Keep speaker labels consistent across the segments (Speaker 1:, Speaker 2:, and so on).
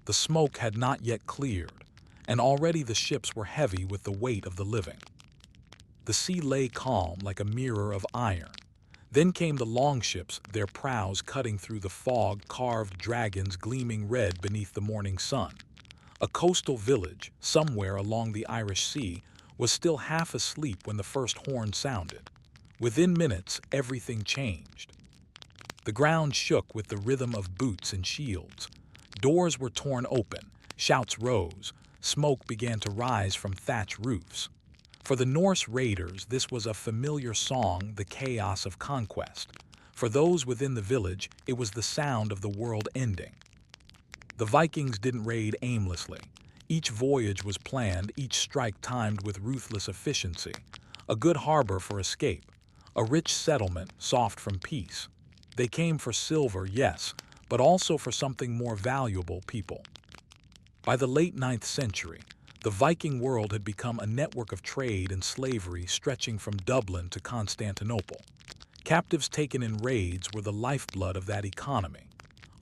Speaker 1: The smoke had not yet cleared, and already the ships were heavy with the weight of the living. The sea lay calm like a mirror of iron. Then came the longships, their prows cutting through the fog, carved dragons gleaming red beneath the morning sun. A coastal village, somewhere along the Irish Sea, was still half asleep when the first horn sounded. Within minutes, everything changed. The ground shook with the rhythm of boots and shields. Doors were torn open, shouts rose, smoke began to rise from thatch roofs. For the Norse raiders, this was a familiar song, the chaos of conquest. For those within the village, it was the sound of the world ending. The Vikings didn't raid aimlessly. Each voyage was planned, each strike timed with ruthless efficiency. A good harbor for escape, a rich settlement, soft from peace. They came for silver, yes, but also for something more valuable, people. By the late 9th century, the Viking world had become a network of trade and slavery stretching from Dublin to Constantinople. Captives taken in raids were the lifeblood of that economy.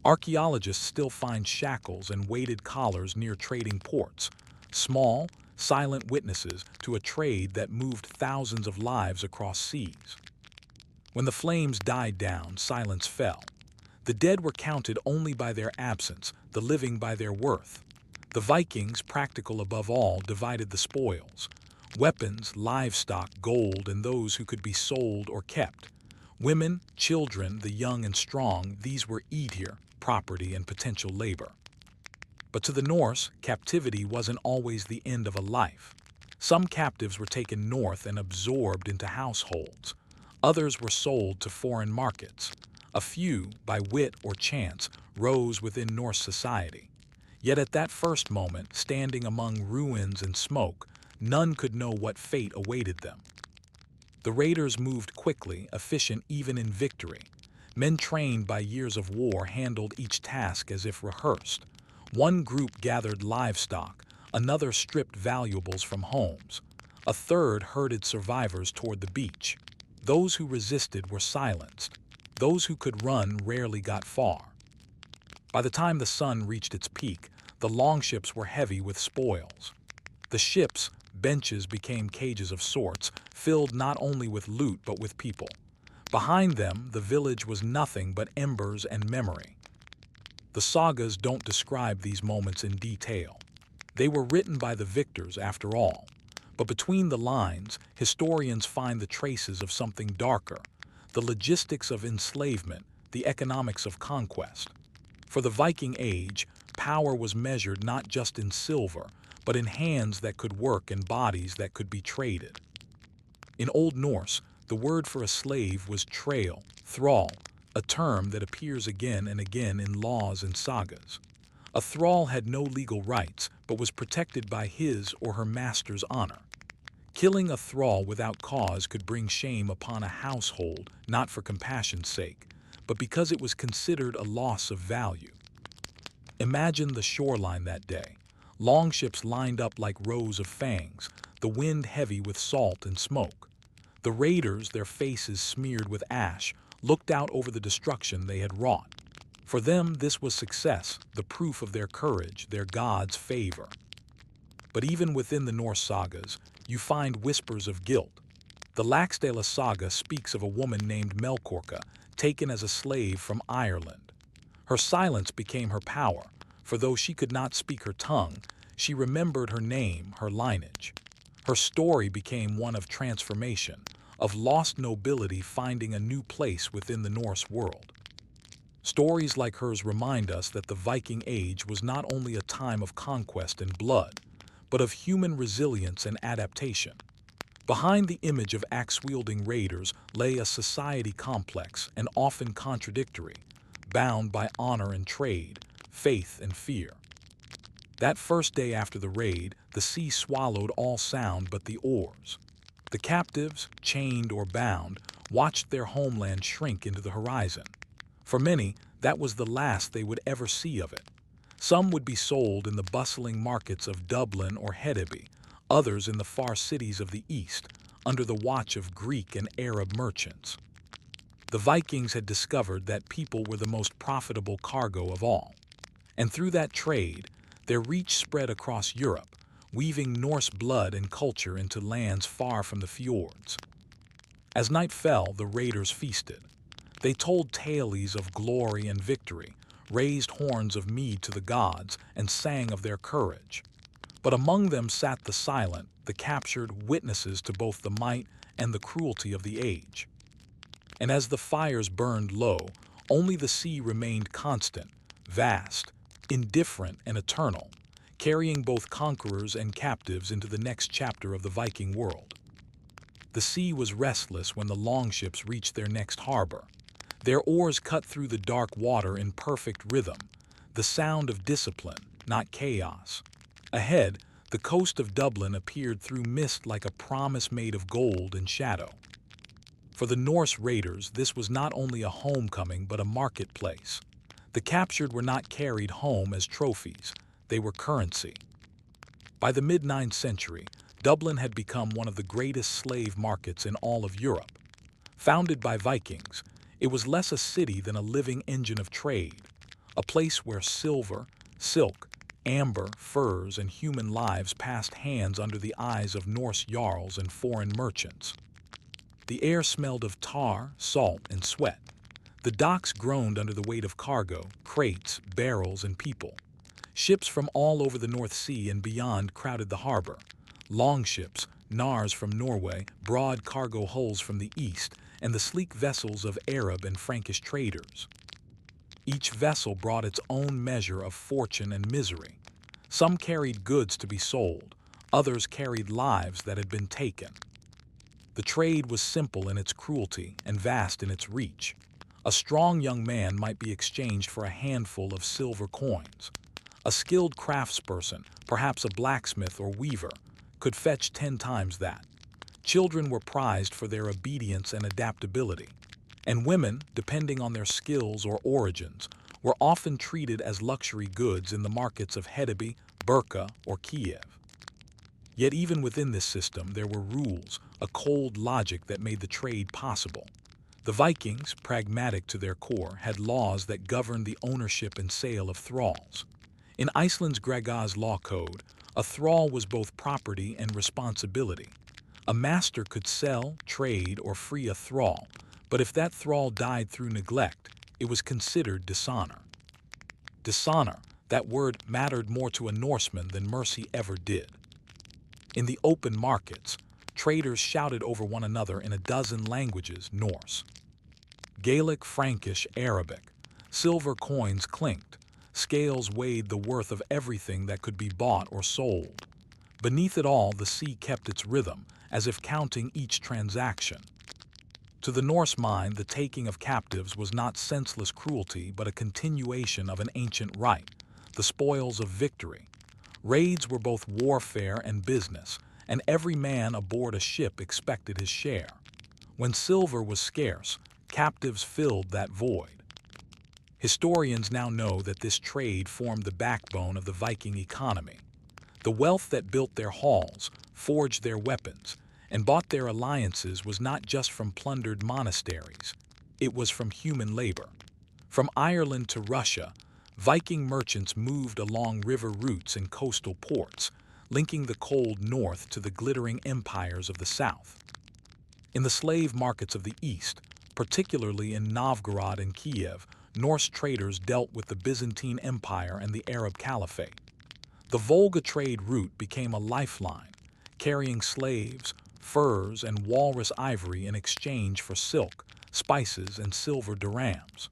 Speaker 1: Archaeologists still find shackles and weighted collars near trading ports, small, silent witnesses to a trade that moved thousands of lives across seas. When the flames died down, silence fell. The dead were counted only by their absence, the living by their worth. The Vikings, practical above all, divided the spoils: weapons, livestock, gold, and those who could be sold or kept. Women, children, the young and strong, these were eatir, property and potential labor. But to the Norse, captivity wasn't always the end of a life. Some captives were taken north and absorbed into households. Others were sold to foreign markets. A few, by wit or chance, rose within Norse society. Yet at that first moment, standing among ruins and smoke, none could know what fate awaited them. The raiders moved quickly, efficient even in victory. Men trained by years of war handled each task as if rehearsed. One group gathered livestock, another stripped valuables from homes. A third herded survivors toward the beach. Those who resisted were silenced. Those who could run rarely got far. By the time the sun reached its peak, the longships were heavy with spoils. The ships' benches became cages of sorts, filled not only with loot but with people. Behind them, the village was nothing but embers and memory. The sagas don't describe these moments in detail. They were written by the victors, after all. But between the lines, historians find the traces of something darker: the logistics of enslavement, the economics of conquest. For the Viking Age, power was measured not just in silver, but in hands that could work and bodies that could be traded. In Old Norse, the word for a slave was trail, thrall, a term that appears again and again in laws and sagas. A thrall had no legal rights, but was protected by his or her master's honor. Killing a thrall without cause could bring shame upon a household, not for compassion's sake, but because it was considered a loss of value. Imagine the shoreline that day. Longships lined up like rows of fangs, the wind heavy with salt and smoke. The raiders, their faces smeared with ash, looked out over the destruction they had wrought. For them, this was success, the proof of their courage, their god's favor. But even within the Norse sagas, you find whispers of guilt. The Laxdæla saga speaks of a woman named Melkorka, taken as a slave from Ireland. Her silence became her power, for though she could not speak her tongue, she remembered her name, her lineage. Her story became one of transformation, of lost nobility finding a new place within the Norse world. Stories like hers remind us that the Viking Age was not only a time of conquest and blood, but of human resilience and adaptation. Behind the image of axe-wielding raiders lay a society complex and often contradictory, bound by honor and trade, faith and fear. That first day after the raid, the sea swallowed all sound but the oars. The captives, chained or bound, watched their homeland shrink into the horizon. For many, that was the last they would ever see of it. Some would be sold in the bustling markets of Dublin or Hedeby, others in the far cities of the east, under the watch of Greek and Arab merchants. The Vikings had discovered that people were the most profitable cargo of all. And through that trade, Their reach spread across Europe, weaving Norse blood and culture into lands far from the fjords. As night fell, the raiders feasted. They told tales of glory and victory, raised horns of mead to the gods, and sang of their courage. But among them sat the silent, the captured witnesses to both the might and the cruelty of the age. And as the fires burned low, only the sea remained constant, vast, indifferent, and eternal, carrying both conquerors and captives into the next chapter of the Viking world. The sea was restless when the longships reached their next harbor. Their oars cut through the dark water in perfect rhythm, the sound of discipline, not chaos. Ahead, the coast of Dublin appeared through mist like a promise made of gold and shadow. For the Norse raiders, this was not only a homecoming but a marketplace. The captured were not carried home as trophies, they were currency. By the mid-9th century, Dublin had become one of the greatest slave markets in all of Europe. Founded by Vikings, it was less a city than a living engine of trade, a place where silver, silk, amber, furs, and human lives passed hands under the eyes of Norse jarls and foreign merchants. The air smelled of tar, salt, and sweat. The docks groaned under the weight of cargo, crates, barrels, and people. Ships from all over the North Sea and beyond crowded the harbor. Longships, knars from Norway, broad cargo hulls from the east, and the sleek vessels of Arab and Frankish traders. Each vessel brought its own measure of fortune and misery. Some carried goods to be sold, others carried lives that had been taken. The trade was simple in its cruelty and vast in its reach. A strong young man might be exchanged for a handful of silver coins. A skilled craftsperson, perhaps a blacksmith or weaver, could fetch 10 times that. Children were prized for their obedience and adaptability, and women, depending on their skills or origins, were often treated as luxury goods in the markets of Hedeby, Burka, or Kiev. Yet even within this system there were rules, a cold logic that made the trade possible. The Vikings, pragmatic to their core, had laws that governed the ownership and sale of thralls. In Iceland's Gregag's law code, a thrall was both property and responsibility. A master could sell, trade, or free a thrall, but if that thrall died through neglect, it was considered dishonor. Dishonor, that word mattered more to a Norseman than mercy ever did. In the open markets, traders shouted over one another in a dozen languages: Norse, Gaelic, Frankish, Arabic. Silver coins clinked. Scales weighed the worth of everything that could be bought or sold. Beneath it all, the sea kept its rhythm, as if counting each transaction. To the Norse mind, the taking of captives was not senseless cruelty, but a continuation of an ancient rite, the spoils of victory. Raids were both warfare and business, and every man aboard a ship expected his share. When silver was scarce, captives filled that void. Historians now know that this trade formed the backbone of the Viking economy. The wealth that built their halls, forged their weapons, and bought their alliances was not just from plundered monasteries. It was from human labor. From Ireland to Russia, Viking merchants moved along river routes and coastal ports, linking the cold north to the glittering empires of the south. In the slave markets of the east, particularly in Novgorod and Kiev, Norse traders dealt with the Byzantine Empire and the Arab Caliphate. The Volga trade route became a lifeline, carrying slaves, furs, and walrus ivory in exchange for silk, spices, and silver dirhams.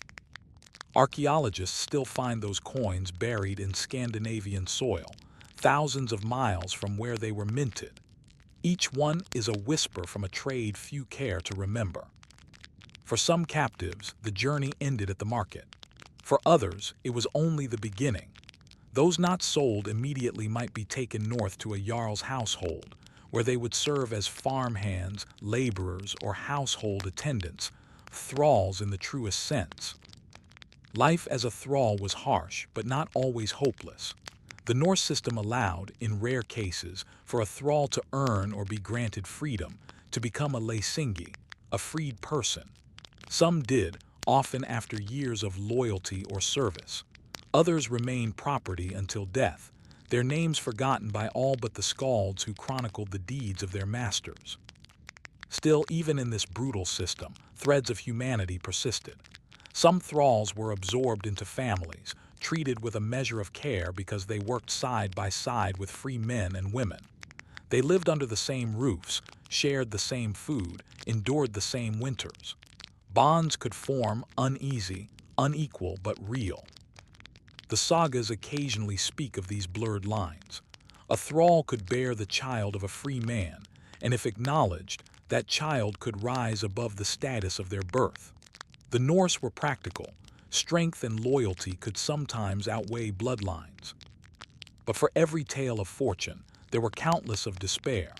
Speaker 1: Archaeologists still find those coins buried in Scandinavian soil, thousands of miles from where they were minted. Each one is a whisper from a trade few care to remember. For some captives, the journey ended at the market. For others, it was only the beginning. Those not sold immediately might be taken north to a jarl's household, where they would serve as farmhands, laborers, or household attendants, thralls in the truest sense. Life as a thrall was harsh, but not always hopeless. The Norse system allowed, in rare cases, for a thrall to earn or be granted freedom, to become a leisingi, a freed person. Some did, often after years of loyalty or service. Others remained property until death, their names forgotten by all but the skalds who chronicled the deeds of their masters. Still, even in this brutal system, threads of humanity persisted. Some thralls were absorbed into families, treated with a measure of care because they worked side by side with free men and women. They lived under the same roofs, shared the same food, endured the same winters. Bonds could form, uneasy, unequal, but real. The sagas occasionally speak of these blurred lines. A thrall could bear the child of a free man, and if acknowledged, that child could rise above the status of their birth. The Norse were practical. Strength and loyalty could sometimes outweigh bloodlines. But for every tale of fortune, there were countless of despair.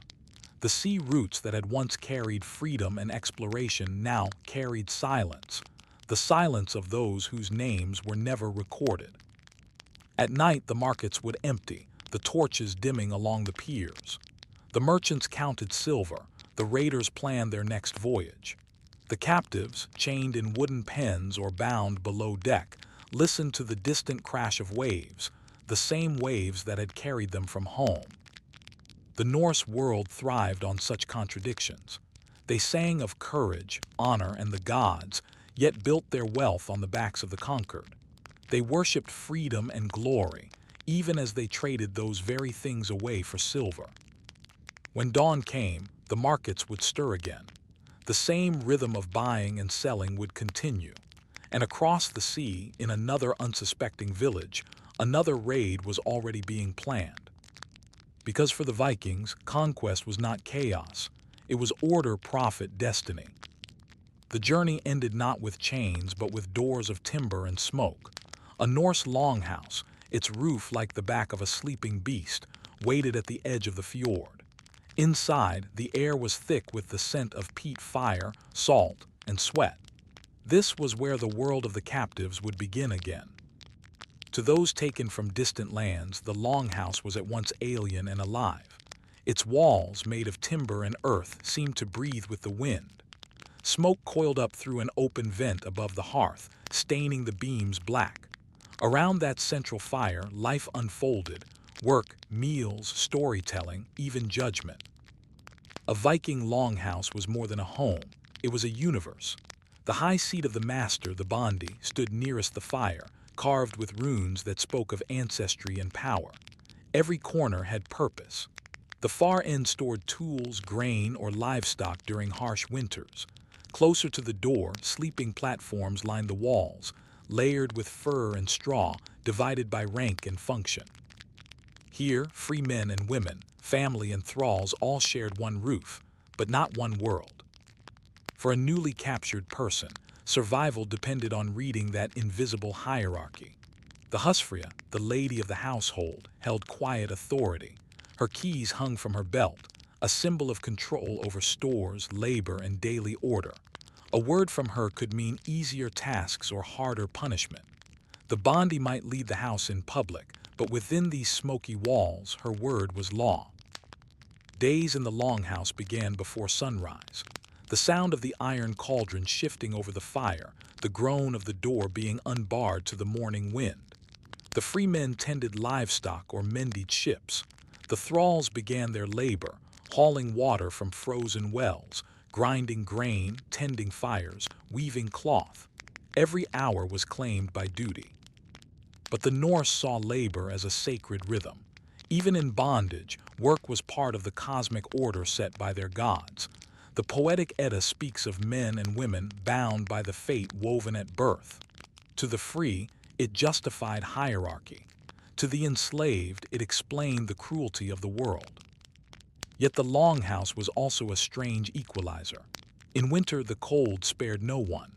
Speaker 1: The sea routes that had once carried freedom and exploration now carried silence, the silence of those whose names were never recorded. At night, the markets would empty, the torches dimming along the piers. The merchants counted silver, the raiders planned their next voyage. The captives, chained in wooden pens or bound below deck, listened to the distant crash of waves, the same waves that had carried them from home. The Norse world thrived on such contradictions. They sang of courage, honor, and the gods, yet built their wealth on the backs of the conquered. They worshipped freedom and glory, even as they traded those very things away for silver. When dawn came, the markets would stir again. The same rhythm of buying and selling would continue. And across the sea, in another unsuspecting village, another raid was already being planned. Because for the Vikings, conquest was not chaos. It was order, profit, destiny. The journey ended not with chains, but with doors of timber and smoke. A Norse longhouse, its roof like the back of a sleeping beast, waited at the edge of the fjord. Inside, the air was thick with the scent of peat fire, salt, and sweat. This was where the world of the captives would begin again. To those taken from distant lands, the longhouse was at once alien and alive. Its walls, made of timber and earth, seemed to breathe with the wind. Smoke coiled up through an open vent above the hearth, staining the beams black. Around that central fire, life unfolded: work, meals, storytelling, even judgment. A Viking longhouse was more than a home. It was a universe. The high seat of the master, the bondi, stood nearest the fire, carved with runes that spoke of ancestry and power. Every corner had purpose. The far end stored tools, grain, or livestock during harsh winters. Closer to the door, sleeping platforms lined the walls, layered with fur and straw, divided by rank and function. Here, free men and women, family and thralls all shared one roof, but not one world. For a newly captured person, survival depended on reading that invisible hierarchy. The husfreyja, the lady of the household, held quiet authority. Her keys hung from her belt, a symbol of control over stores, labor, and daily order. A word from her could mean easier tasks or harder punishment. The bondi might lead the house in public, but within these smoky walls, her word was law. Days in the longhouse began before sunrise. The sound of the iron cauldron shifting over the fire, the groan of the door being unbarred to the morning wind. The free men tended livestock or mended ships. The thralls began their labor, hauling water from frozen wells, grinding grain, tending fires, weaving cloth. Every hour was claimed by duty. But the Norse saw labor as a sacred rhythm. Even in bondage, work was part of the cosmic order set by their gods. The poetic Edda speaks of men and women bound by the fate woven at birth. To the free, it justified hierarchy. To the enslaved, it explained the cruelty of the world. Yet the longhouse was also a strange equalizer. In winter, the cold spared no one.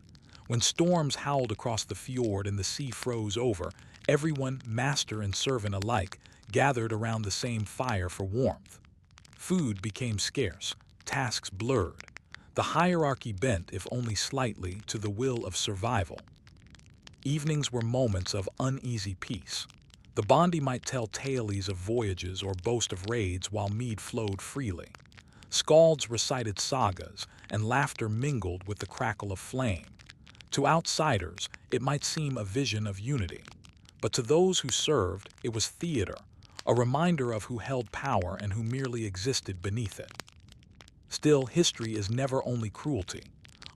Speaker 1: When storms howled across the fjord and the sea froze over, everyone, master and servant alike, gathered around the same fire for warmth. Food became scarce, tasks blurred. The hierarchy bent, if only slightly, to the will of survival. Evenings were moments of uneasy peace. The bondi might tell tales of voyages or boast of raids while mead flowed freely. Skalds recited sagas, and laughter mingled with the crackle of flame. To outsiders, it might seem a vision of unity. But to those who served, it was theater, a reminder of who held power and who merely existed beneath it. Still, history is never only cruelty.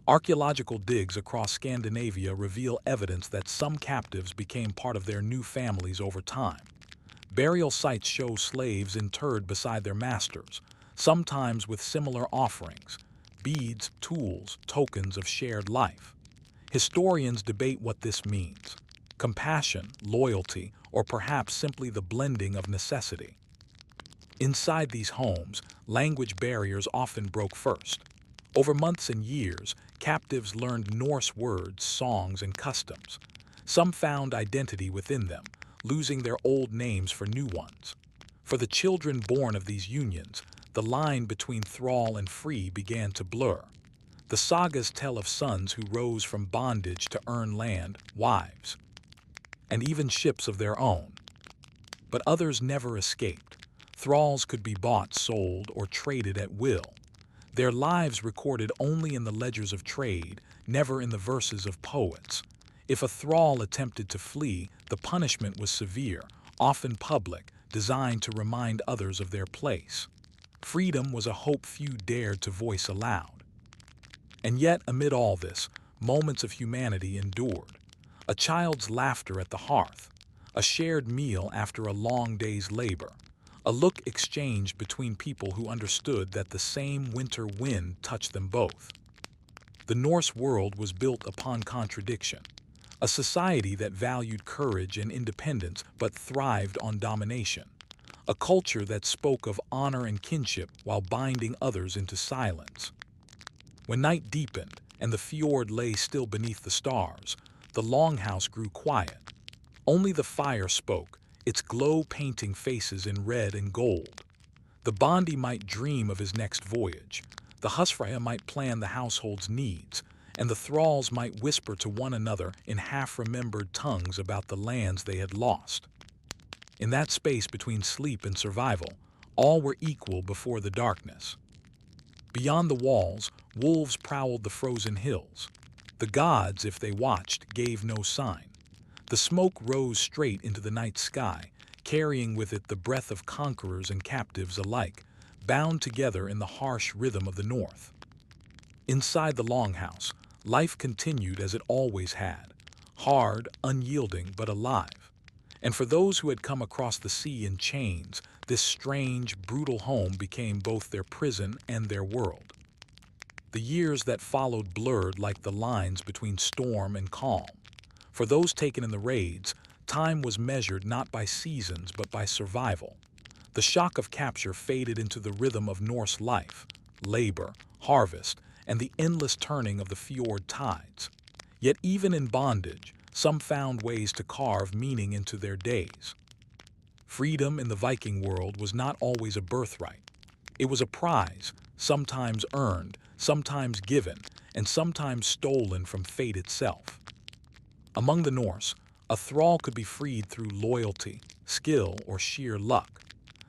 Speaker 1: Archaeological digs across Scandinavia reveal evidence that some captives became part of their new families over time. Burial sites show slaves interred beside their masters, sometimes with similar offerings, beads, tools, tokens of shared life. Historians debate what this means: compassion, loyalty, or perhaps simply the blending of necessity. Inside these homes, language barriers often broke first. Over months and years, captives learned Norse words, songs, and customs. Some found identity within them, losing their old names for new ones. For the children born of these unions, the line between thrall and free began to blur. The sagas tell of sons who rose from bondage to earn land, wives, and even ships of their own. But others never escaped. Thralls could be bought, sold, or traded at will. Their lives recorded only in the ledgers of trade, never in the verses of poets. If a thrall attempted to flee, the punishment was severe, often public, designed to remind others of their place. Freedom was a hope few dared to voice aloud. And yet, amid all this, moments of humanity endured. A child's laughter at the hearth, a shared meal after a long day's labor, a look exchanged between people who understood that the same winter wind touched them both. The Norse world was built upon contradiction, a society that valued courage and independence but thrived on domination, a culture that spoke of honor and kinship while binding others into silence. When night deepened and the fjord lay still beneath the stars, the longhouse grew quiet. Only the fire spoke, its glow painting faces in red and gold. The Bondi might dream of his next voyage, the Husfreyja might plan the household's needs, and the thralls might whisper to one another in half-remembered tongues about the lands they had lost. In that space between sleep and survival, all were equal before the darkness. Beyond the walls, wolves prowled the frozen hills. The gods, if they watched, gave no sign. The smoke rose straight into the night sky, carrying with it the breath of conquerors and captives alike, bound together in the harsh rhythm of the north. Inside the longhouse, life continued as it always had, hard, unyielding, but alive. And for those who had come across the sea in chains, this strange, brutal home became both their prison and their world. The years that followed blurred like the lines between storm and calm. For those taken in the raids, time was measured not by seasons but by survival. The shock of capture faded into the rhythm of Norse life, labor, harvest, and the endless turning of the fjord tides. Yet even in bondage, some found ways to carve meaning into their days. Freedom in the Viking world was not always a birthright. It was a prize, sometimes earned, sometimes given, and sometimes stolen from fate itself. Among the Norse, a thrall could be freed through loyalty, skill, or sheer luck.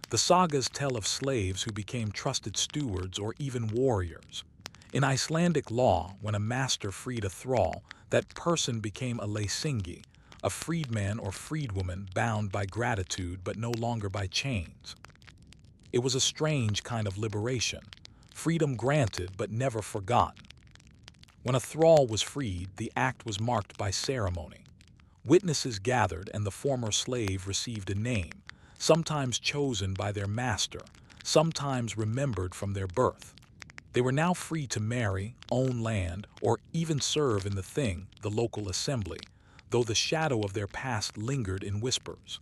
Speaker 1: The sagas tell of slaves who became trusted stewards or even warriors. In Icelandic law, when a master freed a thrall, that person became a leysingi, a freedman or freedwoman bound by gratitude but no longer by chains. It was a strange kind of liberation, freedom granted but never forgotten. When a thrall was freed, the act was marked by ceremony. Witnesses gathered and the former slave received a name, sometimes chosen by their master, sometimes remembered from their birth. They were now free to marry, own land, or even serve in the thing, the local assembly, though the shadow of their past lingered in whispers.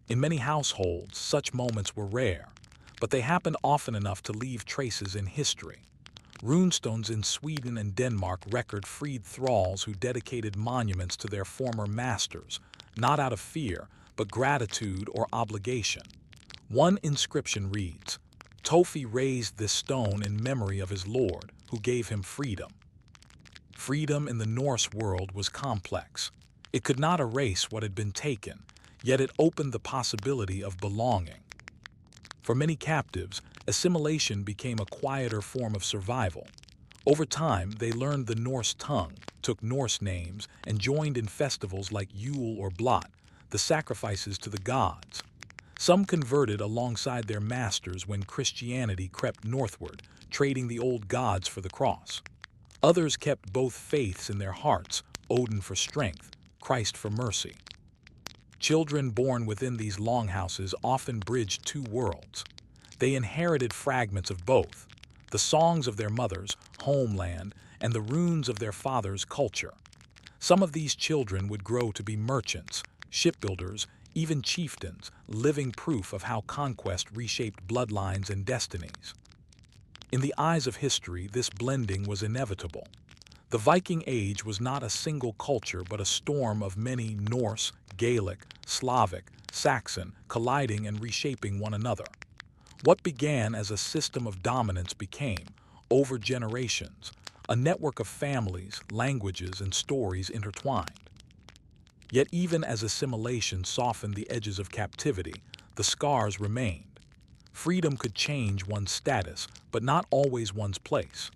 Speaker 1: In many households, such moments were rare, but they happened often enough to leave traces in history. Runestones in Sweden and Denmark record freed thralls who dedicated monuments to their former masters, not out of fear, but gratitude or obligation. One inscription reads, "Tofi raised this stone in memory of his lord, who gave him freedom." Freedom in the Norse world was complex. It could not erase what had been taken, yet it opened the possibility of belonging. For many captives, assimilation became a quieter form of survival. Over time, they learned the Norse tongue, took Norse names, and joined in festivals like Yule or Blot, the sacrifices to the gods. Some converted alongside their masters when Christianity crept northward, trading the old gods for the cross. Others kept both faiths in their hearts, Odin for strength, Christ for mercy. Children born within these longhouses often bridged two worlds. They inherited fragments of both, the songs of their mothers, homeland, and the runes of their father's culture. Some of these children would grow to be merchants, shipbuilders, even chieftains, living proof of how conquest reshaped bloodlines and destinies. In the eyes of history, this blending was inevitable. The Viking Age was not a single culture but a storm of many Norse, Gaelic, Slavic, Saxon colliding and reshaping one another. What began as a system of dominance became, over generations, a network of families, languages, and stories intertwined. Yet even as assimilation softened the edges of captivity, the scars remained. Freedom could change one's status, but not always one's place.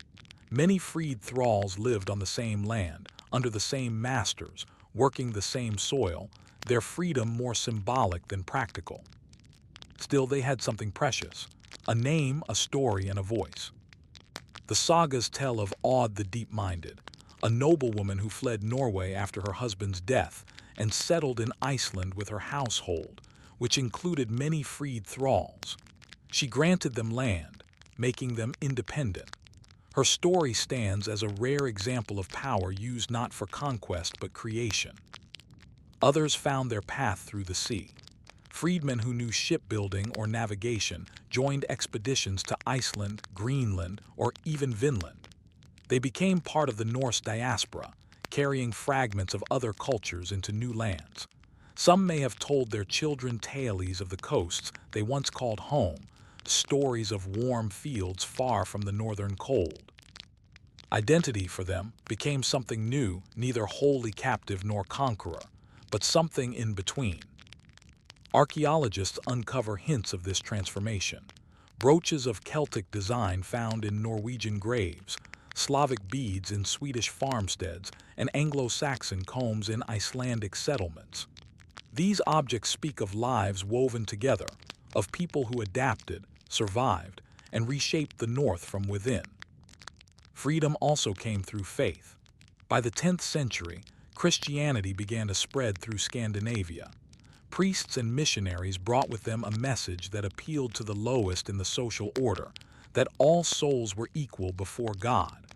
Speaker 1: Many freed thralls lived on the same land, under the same masters, working the same soil, their freedom more symbolic than practical. Still, they had something precious, a name, a story, and a voice. The sagas tell of Aud the Deep-Minded, a noblewoman who fled Norway after her husband's death and settled in Iceland with her household, which included many freed thralls. She granted them land, making them independent. Her story stands as a rare example of power used not for conquest but creation. Others found their path through the sea. Freedmen who knew shipbuilding or navigation joined expeditions to Iceland, Greenland, or even Vinland. They became part of the Norse diaspora, carrying fragments of other cultures into new lands. Some may have told their children tales of the coasts they once called home, stories of warm fields far from the northern cold. Identity for them became something new, neither wholly captive nor conqueror, but something in between. Archaeologists uncover hints of this transformation. Brooches of Celtic design found in Norwegian graves, Slavic beads in Swedish farmsteads, and Anglo-Saxon combs in Icelandic settlements. These objects speak of lives woven together, of people who adapted, survived, and reshaped the North from within. Freedom also came through faith. By the 10th century, Christianity began to spread through Scandinavia. Priests and missionaries brought with them a message that appealed to the lowest in the social order, that all souls were equal before God.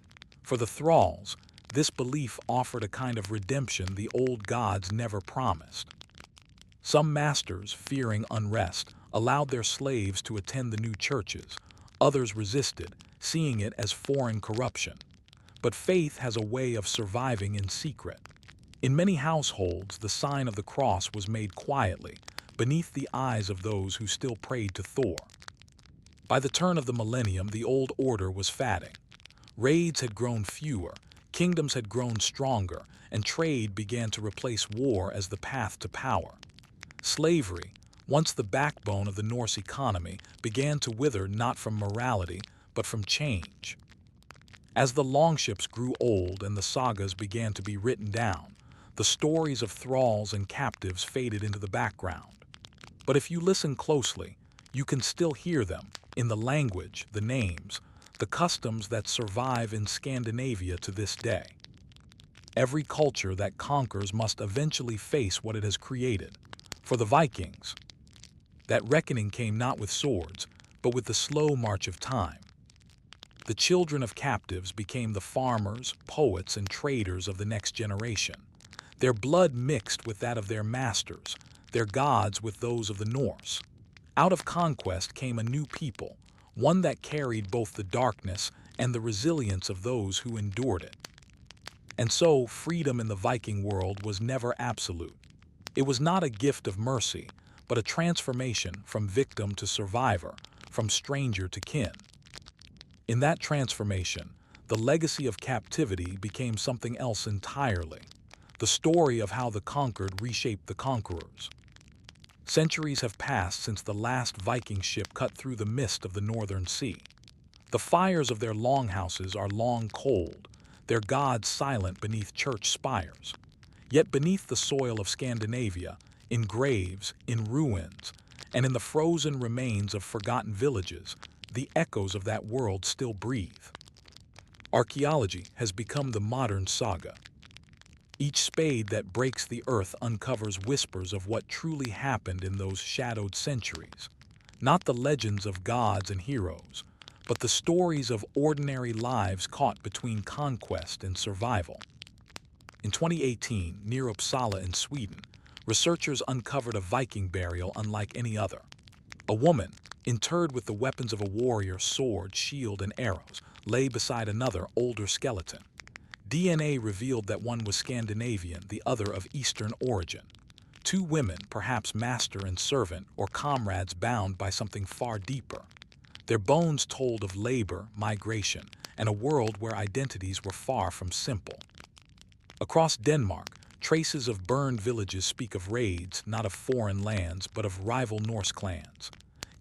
Speaker 1: For the thralls, this belief offered a kind of redemption the old gods never promised. Some masters, fearing unrest, allowed their slaves to attend the new churches. Others resisted, seeing it as foreign corruption. But faith has a way of surviving in secret. In many households, the sign of the cross was made quietly, beneath the eyes of those who still prayed to Thor. By the turn of the millennium, the old order was fading. Raids had grown fewer, kingdoms had grown stronger, and trade began to replace war as the path to power. Slavery, once the backbone of the Norse economy, began to wither not from morality, but from change. As the longships grew old and the sagas began to be written down, the stories of thralls and captives faded into the background. But if you listen closely, you can still hear them in the language, the names, the customs that survive in Scandinavia to this day. Every culture that conquers must eventually face what it has created. For the Vikings, that reckoning came not with swords, but with the slow march of time. The children of captives became the farmers, poets, and traders of the next generation. Their blood mixed with that of their masters, their gods with those of the Norse. Out of conquest came a new people, one that carried both the darkness and the resilience of those who endured it. And so, freedom in the Viking world was never absolute. It was not a gift of mercy, but a transformation from victim to survivor, from stranger to kin. In that transformation, the legacy of captivity became something else entirely, the story of how the conquered reshaped the conquerors. Centuries have passed since the last Viking ship cut through the mist of the northern sea. The fires of their longhouses are long cold, their gods silent beneath church spires. Yet beneath the soil of Scandinavia, in graves, in ruins, and in the frozen remains of forgotten villages, the echoes of that world still breathe. Archaeology has become the modern saga. Each spade that breaks the earth uncovers whispers of what truly happened in those shadowed centuries. Not the legends of gods and heroes, but the stories of ordinary lives caught between conquest and survival. In 2018, near Uppsala in Sweden, researchers uncovered a Viking burial unlike any other. A woman, interred with the weapons of a warrior, sword, shield, and arrows, lay beside another, older skeleton. DNA revealed that one was Scandinavian, the other of Eastern origin. Two women, perhaps master and servant, or comrades bound by something far deeper. Their bones told of labor, migration, and a world where identities were far from simple. Across Denmark, traces of burned villages speak of raids, not of foreign lands, but of rival Norse clans.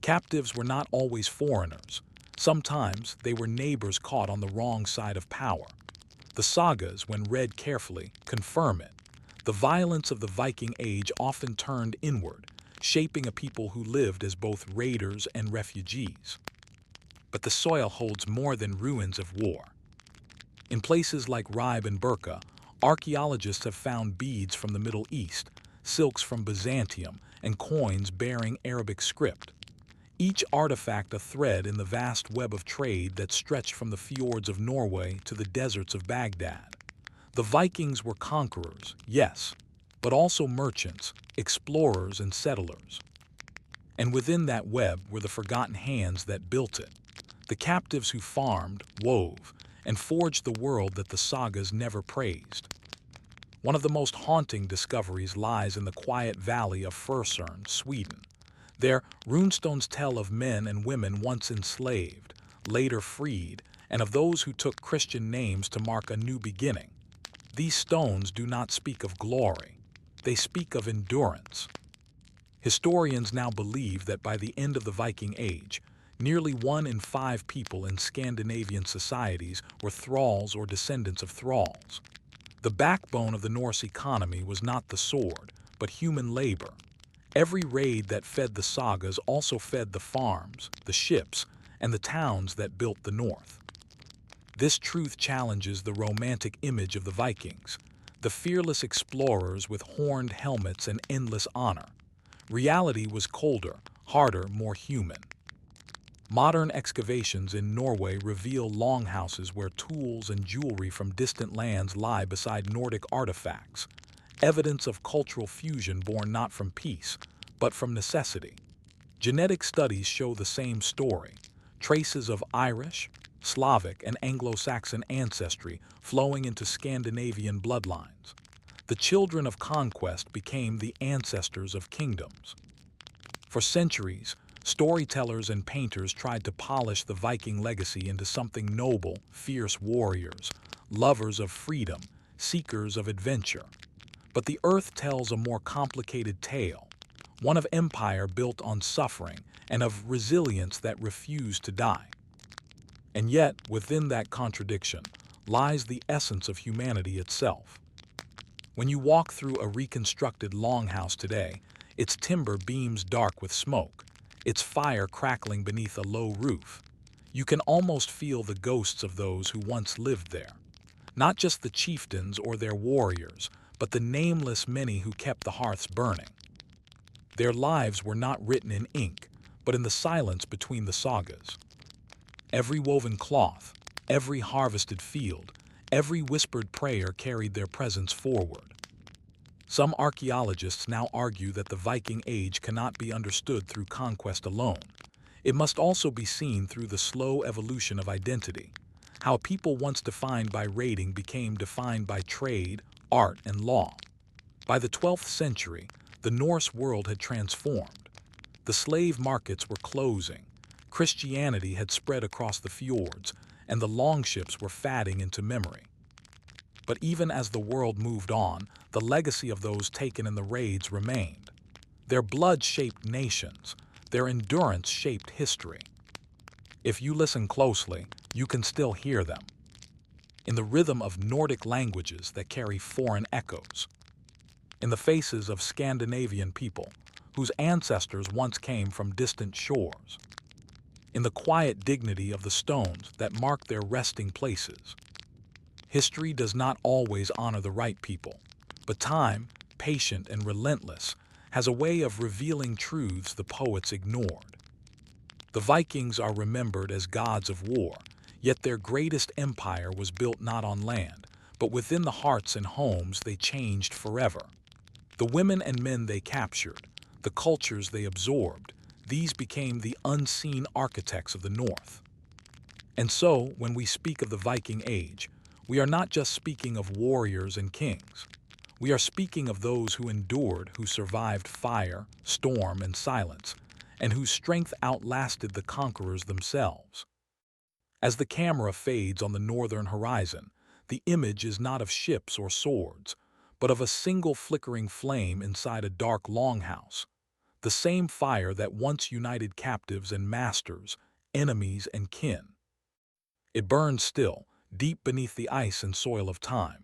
Speaker 1: Captives were not always foreigners. Sometimes they were neighbors caught on the wrong side of power. The sagas, when read carefully, confirm it. The violence of the Viking Age often turned inward, shaping a people who lived as both raiders and refugees. But the soil holds more than ruins of war. In places like Ribe and Burka, archaeologists have found beads from the Middle East, silks from Byzantium, and coins bearing Arabic script. Each artifact a thread in the vast web of trade that stretched from the fjords of Norway to the deserts of Baghdad. The Vikings were conquerors, yes, but also merchants, explorers, and settlers. And within that web were the forgotten hands that built it, the captives who farmed, wove, and forged the world that the sagas never praised. One of the most haunting discoveries lies in the quiet valley of Fursern, Sweden. There, runestones tell of men and women once enslaved, later freed, and of those who took Christian names to mark a new beginning. These stones do not speak of glory. They speak of endurance. Historians now believe that by the end of the Viking Age, nearly 1 in 5 people in Scandinavian societies were thralls or descendants of thralls. The backbone of the Norse economy was not the sword, but human labor. Every raid that fed the sagas also fed the farms, the ships, and the towns that built the north. This truth challenges the romantic image of the Vikings, the fearless explorers with horned helmets and endless honor. Reality was colder, harder, more human. Modern excavations in Norway reveal longhouses where tools and jewelry from distant lands lie beside Nordic artifacts, evidence of cultural fusion born not from peace, but from necessity. Genetic studies show the same story, traces of Irish, Slavic, and Anglo-Saxon ancestry flowing into Scandinavian bloodlines. The children of conquest became the ancestors of kingdoms. For centuries, storytellers and painters tried to polish the Viking legacy into something noble, fierce warriors, lovers of freedom, seekers of adventure. But the earth tells a more complicated tale, one of empire built on suffering and of resilience that refused to die. And yet, within that contradiction, lies the essence of humanity itself. When you walk through a reconstructed longhouse today, its timber beams dark with smoke, its fire crackling beneath a low roof. You can almost feel the ghosts of those who once lived there. Not just the chieftains or their warriors, but the nameless many who kept the hearths burning. Their lives were not written in ink, but in the silence between the sagas. Every woven cloth, every harvested field, every whispered prayer carried their presence forward. Some archaeologists now argue that the Viking Age cannot be understood through conquest alone. It must also be seen through the slow evolution of identity, how a people once defined by raiding became defined by trade, art, and law. By the 12th century, the Norse world had transformed. The slave markets were closing, Christianity had spread across the fjords, and the longships were fading into memory. But even as the world moved on, the legacy of those taken in the raids remained. Their blood shaped nations, their endurance shaped history. If you listen closely, you can still hear them. In the rhythm of Nordic languages that carry foreign echoes. In the faces of Scandinavian people, whose ancestors once came from distant shores. In the quiet dignity of the stones that mark their resting places. History does not always honor the right people, but time, patient and relentless, has a way of revealing truths the poets ignored. The Vikings are remembered as gods of war, yet their greatest empire was built not on land, but within the hearts and homes they changed forever. The women and men they captured, the cultures they absorbed, these became the unseen architects of the North. And so, when we speak of the Viking Age, we are not just speaking of warriors and kings. We are speaking of those who endured, who survived fire, storm, and silence, and whose strength outlasted the conquerors themselves. As the camera fades on the northern horizon, the image is not of ships or swords, but of a single flickering flame inside a dark longhouse, the same fire that once united captives and masters, enemies and kin. It burns still, deep beneath the ice and soil of time,